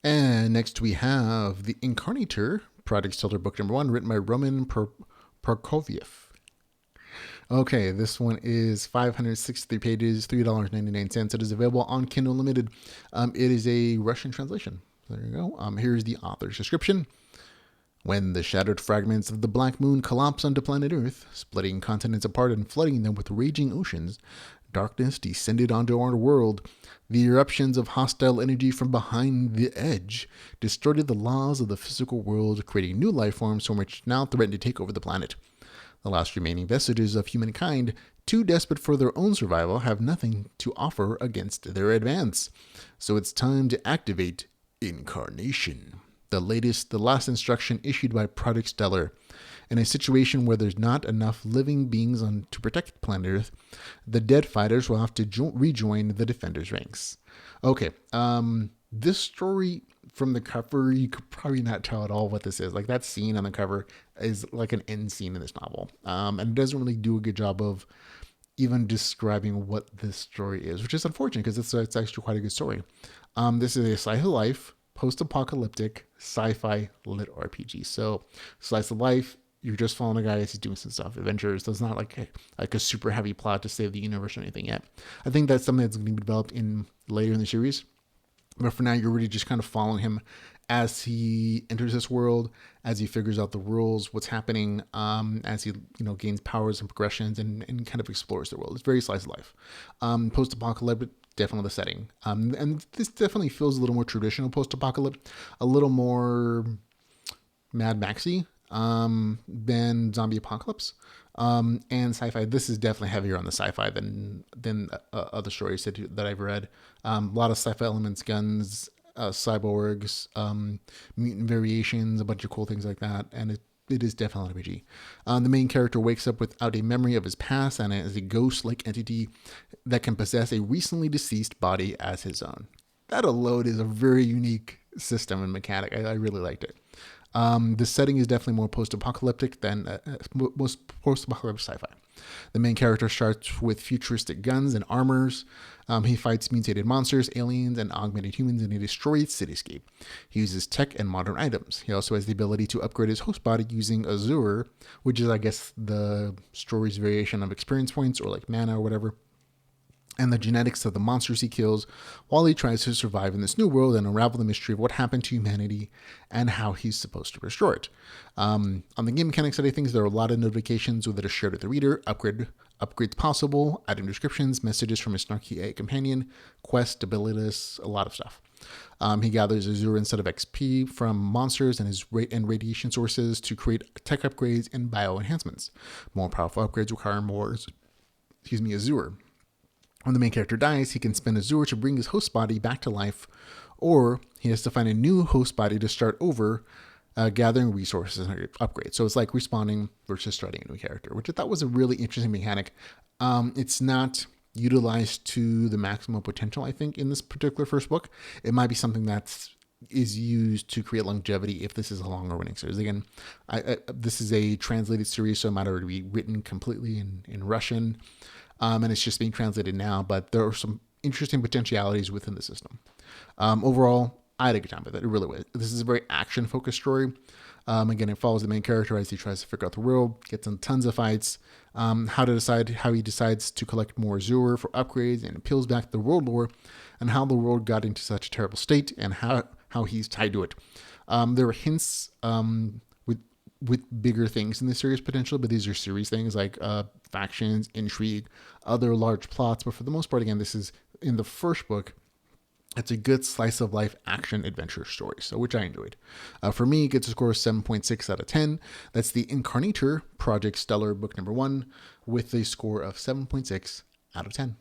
And next we have The Incarnator, Project Stellar Book Number 1, written by Roman Prokofiev. Okay, this one is 563 pages, $3.99. It is available on Kindle Unlimited. It is a Russian translation. There you go. Here's the author's description. When the shattered fragments of the Black Moon collapse onto planet Earth, splitting continents apart and flooding them with raging oceans, darkness descended onto our world. The eruptions of hostile energy from behind the edge distorted the laws of the physical world, creating new life forms from which now threaten to take over the planet. The last remaining vestiges of humankind, too desperate for their own survival, have nothing to offer against their advance. So it's time to activate Incarnation, the last instruction issued by Project Stellar. In a situation where there's not enough living beings to protect planet Earth, the dead fighters will have to rejoin the defenders' ranks. Okay, this story from the cover, you could probably not tell at all what this is. Like, that scene on the cover is like an end scene in this novel. And it doesn't really do a good job of even describing what this story is, which is unfortunate because it's actually quite a good story. This is a slice of life, post-apocalyptic, sci-fi lit RPG. So, slice of life, you're just following a guy as he's doing some stuff. Adventures. There's not like a super heavy plot to save the universe or anything yet. I think that's something that's going to be developed later in the series. But for now, you're really just kind of following him as he enters this world, as he figures out the rules, what's happening, as he gains powers and progressions and kind of explores the world. It's very slice of life. Post-apocalyptic, definitely the setting. And this definitely feels a little more traditional post-apocalypse, a little more Mad Maxy than zombie apocalypse. And sci-fi. This is definitely heavier on the sci-fi than other stories that I've read. A lot of sci-fi elements, guns, cyborgs, mutant variations, a bunch of cool things like that. And it is definitely an RPG. The main character wakes up without a memory of his past and is a ghost-like entity that can possess a recently deceased body as his own. That alone is a very unique system and mechanic. I really liked it. The setting is definitely more post-apocalyptic than most post-apocalyptic sci-fi. The main character starts with futuristic guns and armors. He fights mutated monsters, aliens, and augmented humans in a destroyed cityscape. He uses tech and modern items. He also has the ability to upgrade his host body using Azure, which is, I guess, the story's variation of experience points or like mana or whatever, and the genetics of the monsters he kills while he tries to survive in this new world and unravel the mystery of what happened to humanity and how he's supposed to restore it. On the game mechanics side of things, there are a lot of notifications that are shared with the reader, upgrades possible, item descriptions, messages from his snarky AI companion, quest, abilities, a lot of stuff. He gathers Azure instead of XP from monsters and radiation sources to create tech upgrades and bio enhancements. More powerful upgrades require more Azure. When the main character dies, he can spend Azure to bring his host body back to life, or he has to find a new host body to start over, gathering resources and upgrades. So it's like respawning versus starting a new character, which I thought was a really interesting mechanic. It's not utilized to the maximum potential, I think, in this particular first book. It might be something is used to create longevity if this is a longer running series. Again, this is a translated series, so it might already be written completely in Russian. And it's just being translated now, but there are some interesting potentialities within the system. Overall, I had a good time with it. It really was. This is a very action-focused story. Again, it follows the main character as he tries to figure out the world, gets in tons of fights, how he decides to collect more Azure for upgrades, and it peels back the world lore and how the world got into such a terrible state and how he's tied to it. There are hints with bigger things in the series potentially, but these are series things like factions, intrigue, other large plots. But for the most part, again, this is in the first book. It's a good slice of life action adventure story, so which I enjoyed. For me, it gets a score of 7.6 out of 10. That's the Incarnator Project Stellar book number 1 with a score of 7.6 out of 10.